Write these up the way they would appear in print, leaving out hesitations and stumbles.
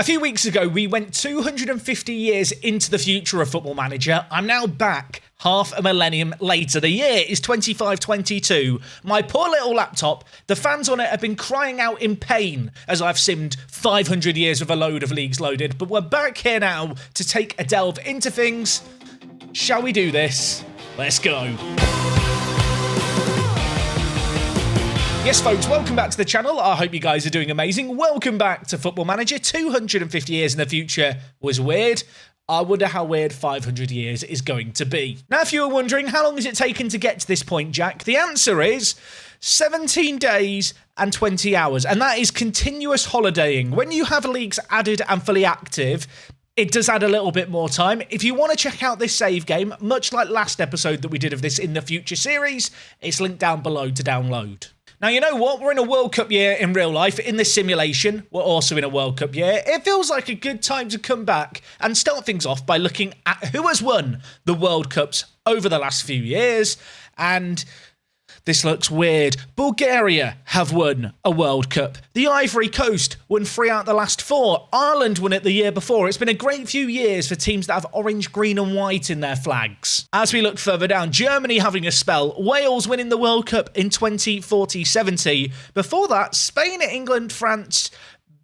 A few weeks ago, we went 250 years into the future of Football Manager. I'm now back half a millennium later. The year is 2522. My poor little laptop, the fans on it have been crying out in pain as I've simmed 500 years with a load of leagues loaded. But we're back here now to take a delve into things. Shall we do this? Let's go. Yes, folks, welcome back to the channel. I hope you guys are doing amazing. Welcome back to Football Manager. 250 years in the future was weird. I wonder how weird 500 years is going to be. Now, if you were wondering, how long has it taken to get to this point, Jack? The answer is 17 days and 20 hours, and that is continuous holidaying. When you have leagues added and fully active, it does add a little bit more time. If you want to check out this save game, much like last episode that we did of this in the future series, it's linked down below to download. Now, you know what? We're in a World Cup year in real life. In this simulation, we're also in a World Cup year. It feels like a good time to come back and start things off by looking at who has won the World Cups over the last few years. And this looks weird. Bulgaria have won a World Cup. The Ivory Coast won 3 out of the last 4. Ireland won it the year before. It's been a great few years for teams that have orange, green and white in their flags. As we look further down, Germany having a spell. Wales winning the World Cup in 2040-70. Before that, Spain, England, France,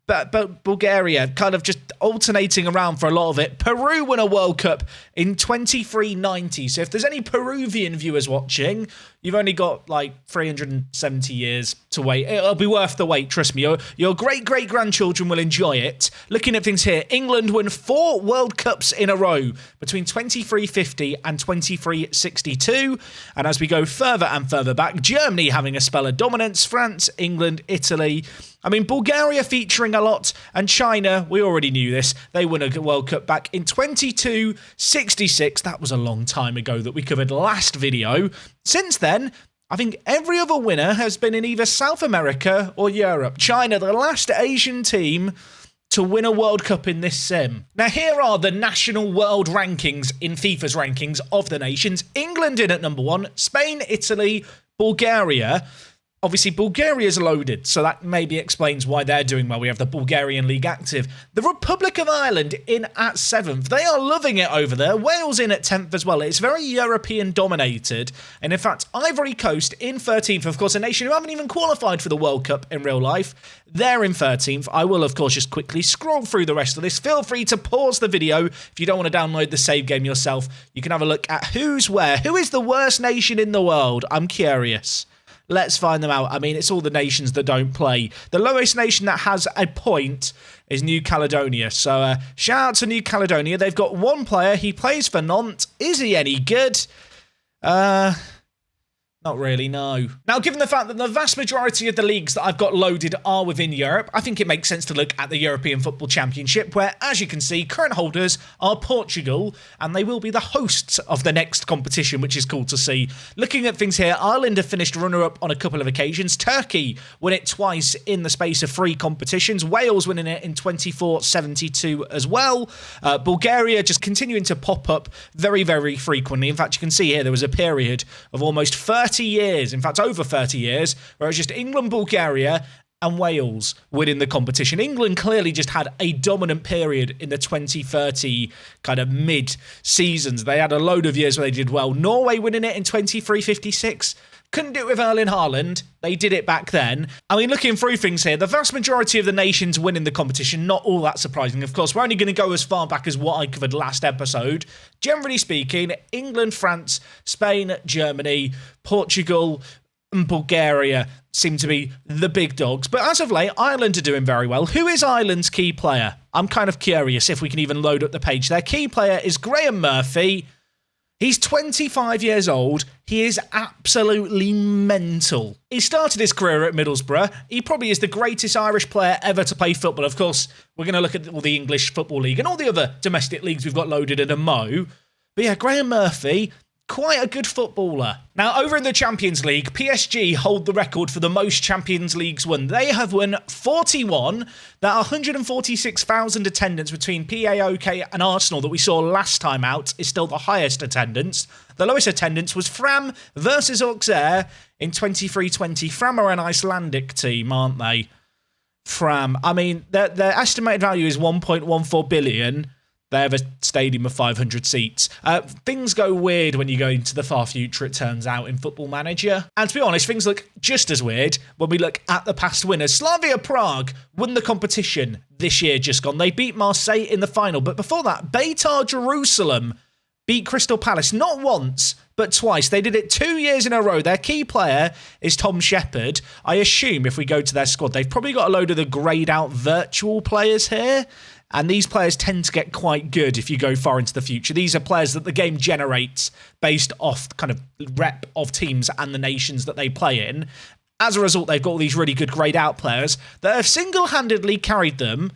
but Bulgaria kind of just alternating around for a lot of it. Peru won a World Cup in 2390. So if there's any Peruvian viewers watching, you've only got like 370 years to wait. It'll be worth the wait, trust me. Your great-great-grandchildren will enjoy it. Looking at things here, England won 4 World Cups in a row between 2350 and 2362. And as we go further and further back, Germany having a spell of dominance, France, England, Italy. I mean, Bulgaria featuring a lot, and China, we already knew this, they won a World Cup back in 2266. That was a long time ago that we covered last video. Since then, I think every other winner has been in either South America or Europe. China, the last Asian team to win a World Cup in this sim. Now, here are the national world rankings in FIFA's rankings of the nations. England in at number 1, Spain, Italy, Bulgaria. Obviously, Bulgaria's loaded, so that maybe explains why they're doing well. We have the Bulgarian League active. The Republic of Ireland in at 7th. They are loving it over there. Wales in at 10th as well. It's very European-dominated. And in fact, Ivory Coast in 13th. Of course, a nation who haven't even qualified for the World Cup in real life. They're in 13th. I will, of course, just quickly scroll through the rest of this. Feel free to pause the video if you don't want to download the save game yourself. You can have a look at who's where. Who is the worst nation in the world? I'm curious. Let's find them out. I mean, it's all the nations that don't play. The lowest nation that has a point is New Caledonia. So shout out to New Caledonia. They've got 1 player. He plays for Nantes. Is he any good? Not really, no. Now, given the fact that the vast majority of the leagues that I've got loaded are within Europe, I think it makes sense to look at the European Football Championship, where, as you can see, current holders are Portugal, and they will be the hosts of the next competition, which is cool to see. Looking at things here, Ireland have finished runner-up on a couple of occasions. Turkey won it twice in the space of 3 competitions. Wales winning it in 24-72 as well. Bulgaria just continuing to pop up very, very frequently. In fact, you can see here there was a period of almost 30 years, in fact over 30 years, where it's just England, Bulgaria and Wales winning the competition. England clearly just had a dominant period in the 2030 kind of mid-seasons. They had a load of years where they did well. Norway winning it in 23-56. Couldn't do it with Erling Haaland. They did it back then. I mean, looking through things here, the vast majority of the nations winning the competition, not all that surprising. Of course, we're only going to go as far back as what I covered last episode. Generally speaking, England, France, Spain, Germany, Portugal and Bulgaria seem to be the big dogs. But as of late, Ireland are doing very well. Who is Ireland's key player? I'm kind of curious if we can even load up the page. Their key player is Graham Murphy. He's 25 years old. He is absolutely mental. He started his career at Middlesbrough. He probably is the greatest Irish player ever to play football. Of course, we're going to look at all the English Football League and all the other domestic leagues we've got loaded in a mo. But yeah, Graham Murphy, quite a good footballer. Now, over in the Champions League, PSG hold the record for the most Champions Leagues won. They have won 41. That 146,000 attendance between PAOK and Arsenal that we saw last time out is still the highest attendance. The lowest attendance was Fram versus Auxerre in 23-20. Fram are an Icelandic team, aren't they? Fram. I mean, their estimated value is 1.14 billion. They have a stadium of 500 seats. Things go weird when you go into the far future, it turns out, in Football Manager. And to be honest, things look just as weird when we look at the past winners. Slavia Prague won the competition this year just gone. They beat Marseille in the final. But before that, Beitar Jerusalem beat Crystal Palace not once, but twice. They did it 2 years in a row. Their key player is Tom Shepherd. I assume if we go to their squad, they've probably got a load of the greyed out virtual players here. And these players tend to get quite good if you go far into the future. These are players that the game generates based off kind of rep of teams and the nations that they play in. As a result, they've got all these really good greyed out players that have single-handedly carried them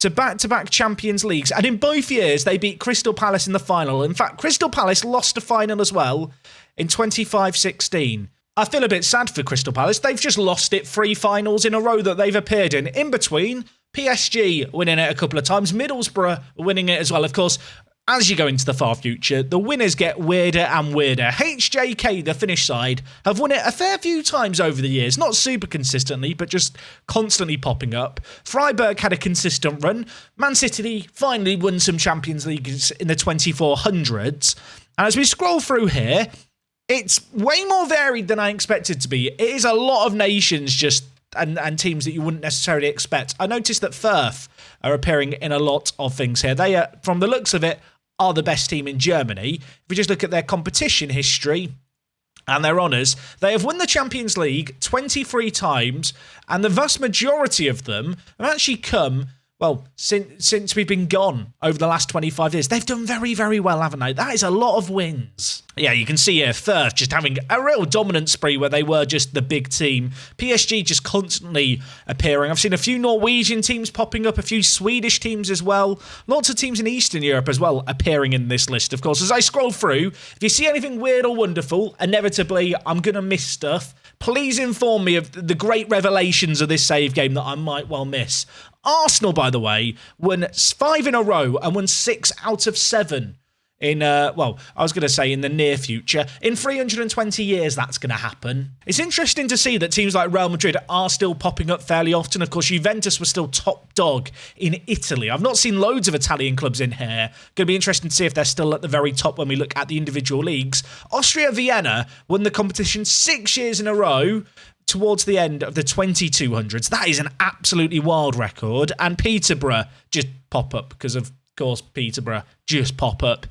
to back-to-back Champions Leagues. And in both years, they beat Crystal Palace in the final. In fact, Crystal Palace lost a final as well in 25-16. I feel a bit sad for Crystal Palace. They've just lost it 3 finals in a row that they've appeared in. In between, PSG winning it a couple of times, Middlesbrough winning it as well. Of course, as you go into the far future, the winners get weirder and weirder. HJK, the Finnish side, have won it a fair few times over the years. Not super consistently, but just constantly popping up. Freiburg had a consistent run. Man City finally won some Champions Leagues in the 2400s. And as we scroll through here, it's way more varied than I expected to be. It is a lot of nations just and teams that you wouldn't necessarily expect. I noticed that Firth are appearing in a lot of things here. They are, from the looks of it, are the best team in Germany. If we just look at their competition history and their honours, they have won the Champions League 23 times, and the vast majority of them have actually come, well, since we've been gone over the last 25 years. They've done very, very well, haven't they? That is a lot of wins. Yeah, you can see here Firth just having a real dominant spree where they were just the big team. PSG just constantly appearing. I've seen a few Norwegian teams popping up, a few Swedish teams as well. Lots of teams in Eastern Europe as well appearing in this list, of course. As I scroll through, if you see anything weird or wonderful, inevitably I'm going to miss stuff. Please inform me of the great revelations of this save game that I might well miss. Arsenal, by the way, won 5 in a row and won 6 out of 7 in, well, I was going to say in the near future. In 320 years, that's going to happen. It's interesting to see that teams like Real Madrid are still popping up fairly often. Of course, Juventus was still top dog in Italy. I've not seen loads of Italian clubs in here. Going to be interesting to see if they're still at the very top when we look at the individual leagues. Austria Vienna won the competition 6 years in a row towards the end of the 2200s. That is an absolutely wild record. And Peterborough just pop up because of course, Peterborough just pop up.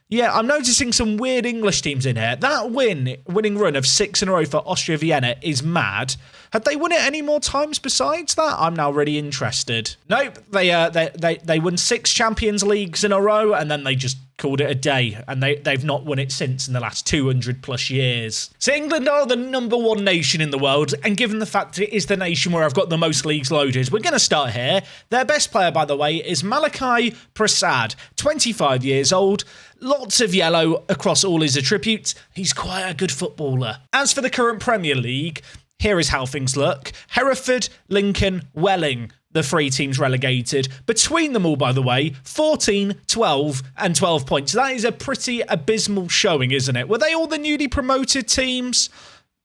Yeah, I'm noticing some weird English teams in here. That winning run of 6 in a row for Austria Vienna is mad. Had they won it any more times besides that? I'm now really interested. Nope, they won 6 Champions Leagues in a row, and then they just called it a day, and they've not won it since in the last 200 plus years. So England are the #1 nation in the world, and given the fact it is the nation where I've got the most leagues loaded, we're going to start here. Their best player, by the way, is Malachi Prasad, 25 years old, lots of yellow across all his attributes. He's quite a good footballer. As for the current Premier League, here is how things look. Hereford, Lincoln, Welling, the 3 teams relegated. Between them all, by the way, 14, 12 and 12 points. That is a pretty abysmal showing, isn't it? Were they all the newly promoted teams?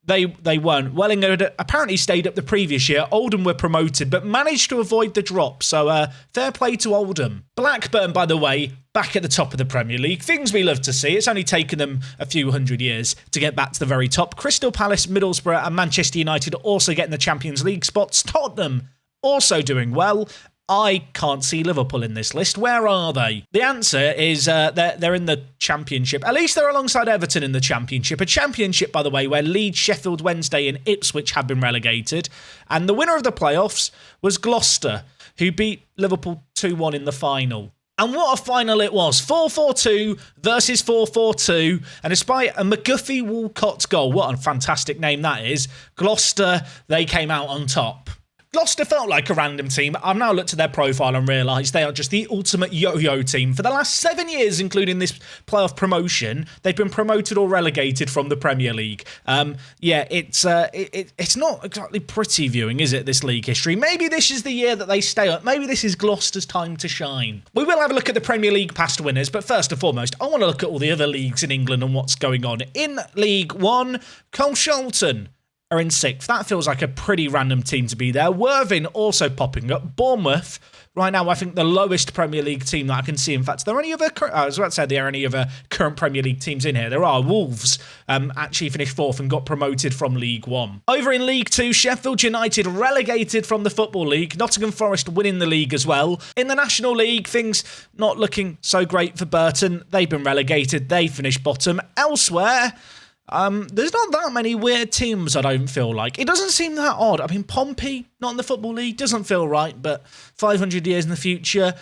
They weren't. Welling had apparently stayed up the previous year. Oldham were promoted, but managed to avoid the drop. So fair play to Oldham. Blackburn, by the way, back at the top of the Premier League. Things we love to see. It's only taken them a few hundred years to get back to the very top. Crystal Palace, Middlesbrough and Manchester United also getting the Champions League spots. Tottenham also doing well. I can't see Liverpool in this list. Where are they? The answer is they're in the Championship. At least they're alongside Everton in the Championship. A Championship, by the way, where Leeds, Sheffield Wednesday and Ipswich have been relegated. And the winner of the playoffs was Gloucester, who beat Liverpool 2-1 in the final. And what a final it was. 4-4-2 versus 4-4-2. And despite a McGuffey Walcott goal, what a fantastic name that is, Gloucester, they came out on top. Gloucester felt like a random team. I've now looked at their profile and realised they are just the ultimate yo-yo team. For the last 7 years, including this playoff promotion, they've been promoted or relegated from the Premier League. Yeah, it's not exactly pretty viewing, is it, this league history? Maybe this is the year that they stay up. Maybe this is Gloucester's time to shine. We will have a look at the Premier League past winners, but first and foremost, I want to look at all the other leagues in England and what's going on. In League One, Colsharlton are in 6th. That feels like a pretty random team to be there. Worthing also popping up. Bournemouth, right now, I think the lowest Premier League team that I can see. In fact, there are any other, I was about to say there are any other current Premier League teams in here. There are. Wolves actually finished 4th and got promoted from League One. Over in League Two, Sheffield United relegated from the Football League. Nottingham Forest winning the league as well. In the National League, things not looking so great for Burton. They've been relegated. They finished bottom. Elsewhere, there's not that many weird teams, I don't feel like. It doesn't seem that odd. I mean, Pompey, not in the Football League, doesn't feel right, but 500 years in the future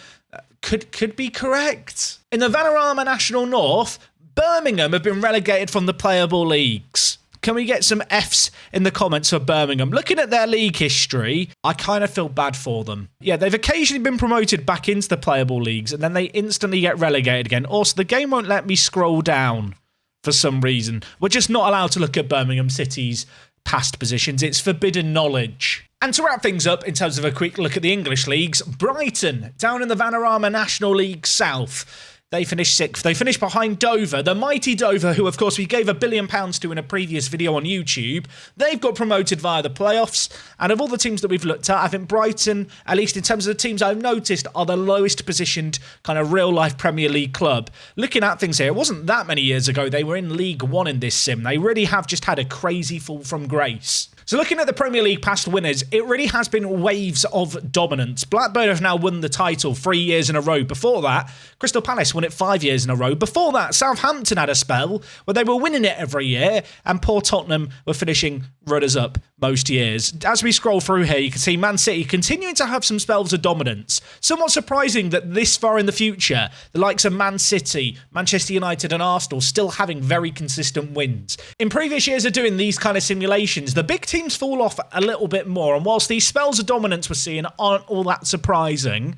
could be correct. In the Vanarama National North, Birmingham have been relegated from the playable leagues. Can we get some Fs in the comments for Birmingham? Looking at their league history, I kind of feel bad for them. Yeah, they've occasionally been promoted back into the playable leagues, and then they instantly get relegated again. Also, the game won't let me scroll down for some reason. We're just not allowed to look at Birmingham City's past positions. It's forbidden knowledge. And to wrap things up, in terms of a quick look at the English leagues, Brighton, down in the Vanarama National League South, they finished 6th. They finished behind Dover, the mighty Dover, who, of course, we gave £1 billion to in a previous video on YouTube. They've got promoted via the playoffs. And of all the teams that we've looked at, I think Brighton, at least in terms of the teams I've noticed, are the lowest positioned kind of real-life Premier League club. Looking at things here, it wasn't that many years ago they were in League One in this sim. They really have just had a crazy fall from grace. So looking at the Premier League past winners, it really has been waves of dominance. Blackburn have now won the title 3 years in a row. Before that, Crystal Palace won it 5 years in a row. Before that, Southampton had a spell where they were winning it every year, and poor Tottenham were finishing runners-up most years. As we scroll through here, you can see Man City continuing to have some spells of dominance. Somewhat surprising that this far in the future, the likes of Man City, Manchester United and Arsenal still having very consistent wins. In previous years of doing these kind of simulations, the big teams fall off a little bit more, and whilst these spells of dominance we're seeing aren't all that surprising,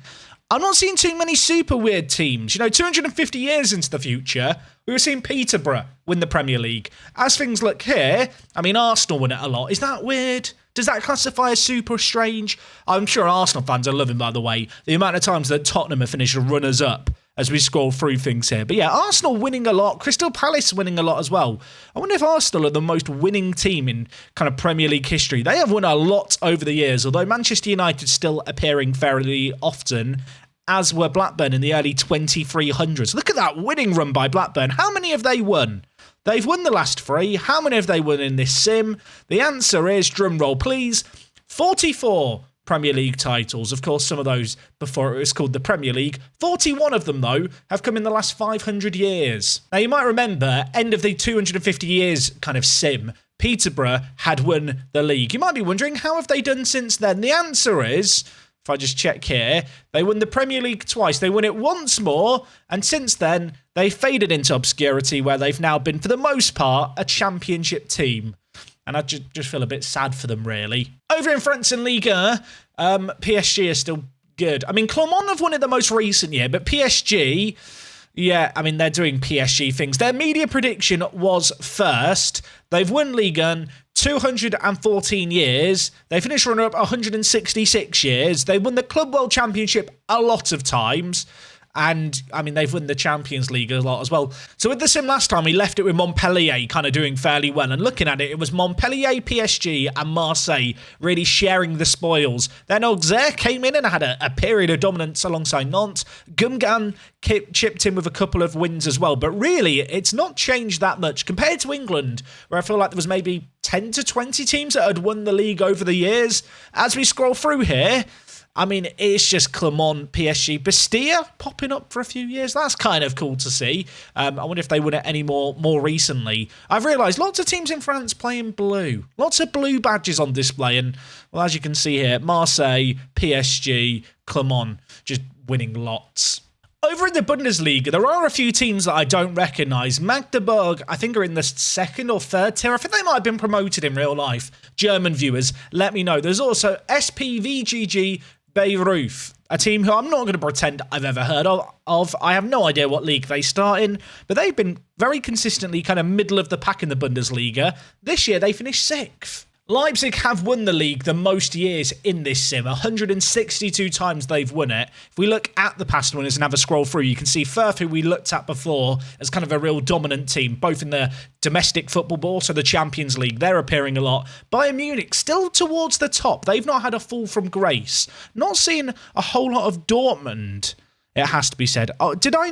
I'm not seeing too many super weird teams. You know, 250 years into the future, we were seeing Peterborough win the Premier League. As things look here, I mean, Arsenal win it a lot. Is that weird? Does that classify as super strange? I'm sure Arsenal fans are loving, by the way, the amount of times that Tottenham have finished runners-up as we scroll through things here. But yeah, Arsenal winning a lot. Crystal Palace winning a lot as well. I wonder if Arsenal are the most winning team in kind of Premier League history. They have won a lot over the years, although Manchester United still appearing fairly often, as were Blackburn in the early 2300s. Look at that winning run by Blackburn. How many have they won? They've won the last 3. How many have they won in this sim? The answer is, drum roll please, 44 Premier League titles. Of course, some of those before it was called the Premier League. 41 of them, though, have come in the last 500 years. Now, you might remember, end of the 250 years kind of sim, Peterborough had won the league. You might be wondering, how have they done since then? The answer is, if I just check here, they won the Premier League twice. They won it once more, and since then, they faded into obscurity, where they've now been, for the most part, a championship team. And I just feel a bit sad for them, really. Over in France and Liga, PSG is still good. I mean, Clermont have won it the most recent year, but PSG, yeah, I mean, they're doing PSG things. Their media prediction was first. They've won Ligue 1 214 years. They finished runner-up 166 years. They won the Club World Championship a lot of times. And, I mean, they've won the Champions League a lot as well. So with the sim last time, we left it with Montpellier kind of doing fairly well. And looking at it, it was Montpellier, PSG and Marseille really sharing the spoils. Then Auxerre came in and had a period of dominance alongside Nantes. Gumgan chipped in with a couple of wins as well. But really, it's not changed that much compared to England, where I feel like there was maybe 10 to 20 teams that had won the league over the years. As we scroll through here, I mean, it's just Clermont, PSG, Bastia popping up for a few years. That's kind of cool to see. I wonder if they won it any more recently. I've realised lots of teams in France play in blue. Lots of blue badges on display. And, well, as you can see here, Marseille, PSG, Clermont, just winning lots. Over in the Bundesliga, there are a few teams that I don't recognise. Magdeburg, I think, are in the 2nd or 3rd tier. I think they might have been promoted in real life. German viewers, let me know. There's also SPVGG Bayreuth, a team who I'm not going to pretend I've ever heard of. I have no idea what league they start in, but they've been very consistently kind of middle of the pack in the Bundesliga. This year, they finished 6th. Leipzig have won the league the most years in this sim, 162 times they've won it. If we look at the past winners and have a scroll through, you can see Firth, who we looked at before, as kind of a real dominant team, both in the domestic football but also the Champions League. They're appearing a lot. Bayern Munich still towards the top. They've not had a fall from grace. Not seeing a whole lot of Dortmund, it has to be said. Oh, did I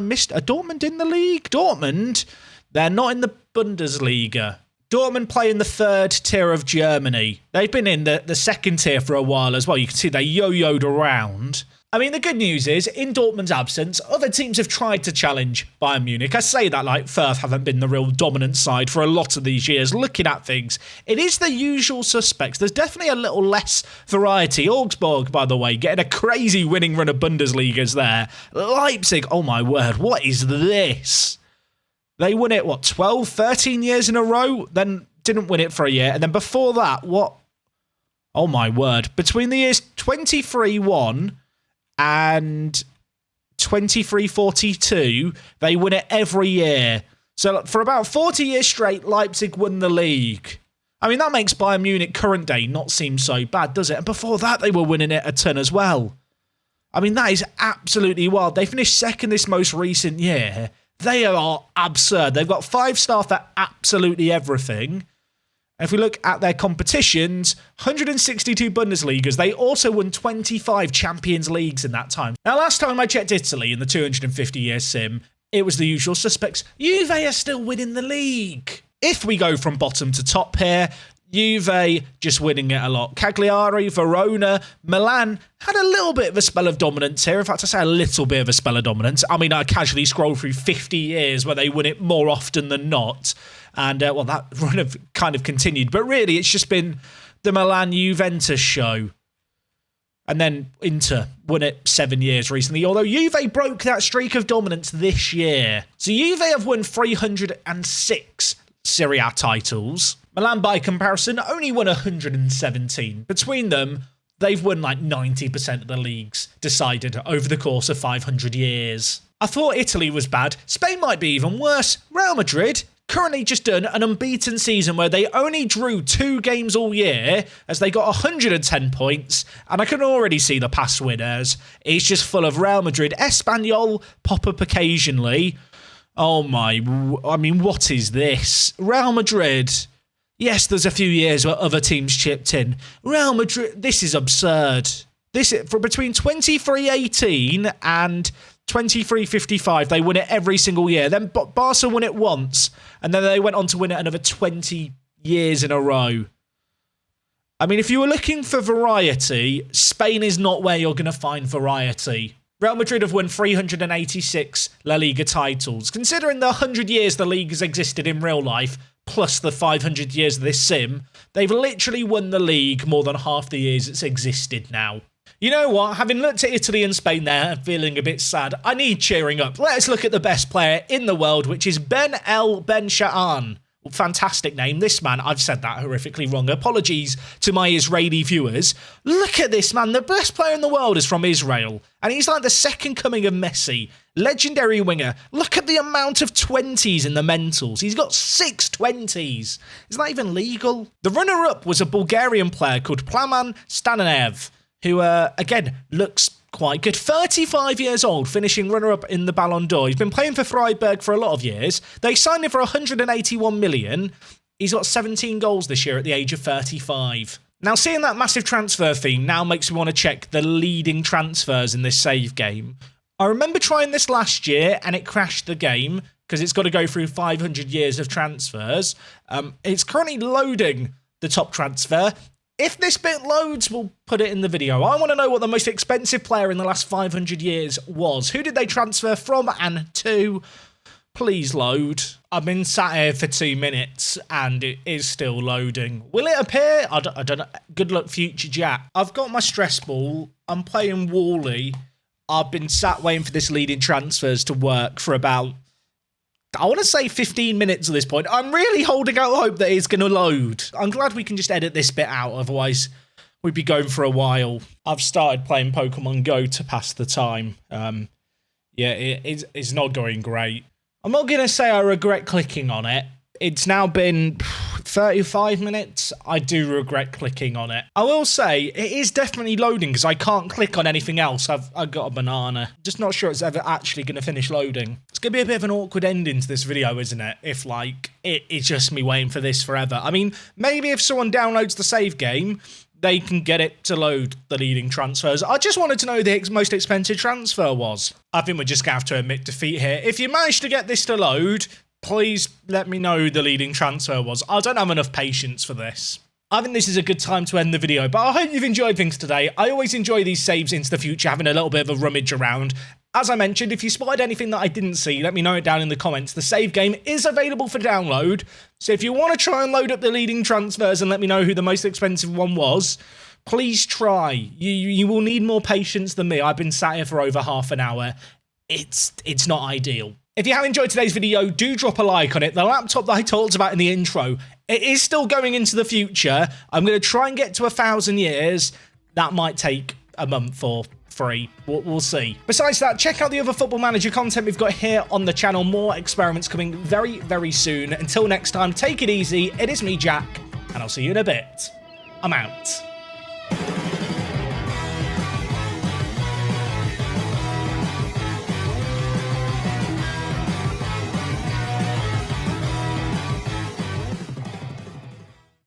miss a Dortmund in the league? Dortmund, they're not in the Bundesliga. Dortmund play in the third tier of Germany. They've been in the second tier for a while as well. You can see they yo-yoed around. I mean, the good news is, in Dortmund's absence, other teams have tried to challenge Bayern Munich. I say that like Firth haven't been the real dominant side for a lot of these years. Looking at things, it is the usual suspects. There's definitely a little less variety. Augsburg, by the way, getting a crazy winning run of Bundesligas there. Leipzig, oh my word, what is this? They won it, 12, 13 years in a row? Then didn't win it for a year. And then before that, what? Oh, my word. Between the years 23-1 and 23-42, they win it every year. So for about 40 years straight, Leipzig won the league. I mean, that makes Bayern Munich current day not seem so bad, does it? And before that, they were winning it a ton as well. I mean, that is absolutely wild. They finished second this most recent year. They are absurd. They've got 5-star for absolutely everything. And if we look at their competitions, 162 Bundesligas. They also won 25 Champions Leagues in that time. Now, last time I checked Italy in the 250-year sim, it was the usual suspects. Juve are still winning the league. If we go from bottom to top here, Juve just winning it a lot. Cagliari, Verona, Milan had a little bit of a spell of dominance here. In fact, I say a little bit of a spell of dominance. I mean, I casually scroll through 50 years where they win it more often than not. And, well, that run have kind of continued. But really, it's just been the Milan-Juventus show. And then Inter won it 7 years recently, although Juve broke that streak of dominance this year. So Juve have won 306 Serie A titles. Milan, by comparison, only won 117. Between them, they've won like 90% of the leagues decided over the course of 500 years. I thought Italy was bad. Spain might be even worse. Real Madrid currently just done an unbeaten season where they only drew 2 games all year as they got 110 points, and I can already see the past winners. It's just full of Real Madrid. Espanyol pop up occasionally. Oh my, I mean, what is this? Real Madrid. Yes, there's a few years where other teams chipped in. Real Madrid, this is absurd. This for between 23-18 and 23-55, they win it every single year. Then Barca won it once, and then they went on to win it another 20 years in a row. I mean, if you were looking for variety, Spain is not where you're going to find variety. Real Madrid have won 386 La Liga titles. Considering the 100 years the league has existed in real life, plus the 500 years of this sim, they've literally won the league more than half the years it's existed now. You know what? Having looked at Italy and Spain there and feeling a bit sad, I need cheering up. Let's look at the best player in the world, which is Ben Sha'an. Fantastic name. This man, I've said that horrifically wrong. Apologies to my Israeli viewers. Look at this man. The best player in the world is from Israel. And he's like the second coming of Messi. Legendary winger. Look at the amount of 20s in the mentals. He's got 6 20s. Is that even legal? The runner-up was a Bulgarian player called Plaman Stanaev, who, again, looks quite good. 35 years old, finishing runner-up in the Ballon d'Or. He's been playing for Freiburg for a lot of years. They signed him for 181 million. He's got 17 goals this year at the age of 35. Now, seeing that massive transfer theme now makes me want to check the leading transfers in this save game. I remember trying this last year, and it crashed the game, because it's got to go through 500 years of transfers. It's currently loading the top transfer. If this bit loads, we'll put it in the video. I want to know what the most expensive player in the last 500 years was. Who did they transfer from and to? Please load. I've been sat here for 2 minutes and it is still loading. Will it appear? I don't know. Good luck, future Jack. I've got my stress ball. I'm playing Wally. I've been sat waiting for this leading transfers to work for about, I want to say 15 minutes at this point. I'm really holding out hope that it's going to load. I'm glad we can just edit this bit out, otherwise we'd be going for a while. I've started playing Pokemon Go to pass the time. Yeah, it's not going great. I'm not going to say I regret clicking on it. It's now been 35 minutes. I do regret clicking on it. I will say it is definitely loading because I can't click on anything else. I've got a banana. Just not sure it's ever actually going to finish loading. It's going to be a bit of an awkward ending to this video, isn't it? If like it's just me waiting for this forever. I mean, maybe if someone downloads the save game, they can get it to load the leading transfers. I just wanted to know who the most expensive transfer was. I think we're just going to have to admit defeat here. If you manage to get this to load, please let me know who the leading transfer was. I don't have enough patience for this. I think this is a good time to end the video, but I hope you've enjoyed things today. I always enjoy these saves into the future, having a little bit of a rummage around. As I mentioned, if you spotted anything that I didn't see, let me know it down in the comments. The save game is available for download, so if you want to try and load up the leading transfers and let me know who the most expensive one was, please try. You will need more patience than me. I've been sat here for over half an hour. It's not ideal. If you have enjoyed today's video, do drop a like on it. The laptop that I talked about in the intro, it is still going into the future. I'm going to try and get to 1,000 years. That might take a month or 3. We'll see. Besides that, check out the other Football Manager content we've got here on the channel. More experiments coming very, very soon. Until next time, take it easy. It is me, Jack, and I'll see you in a bit. I'm out.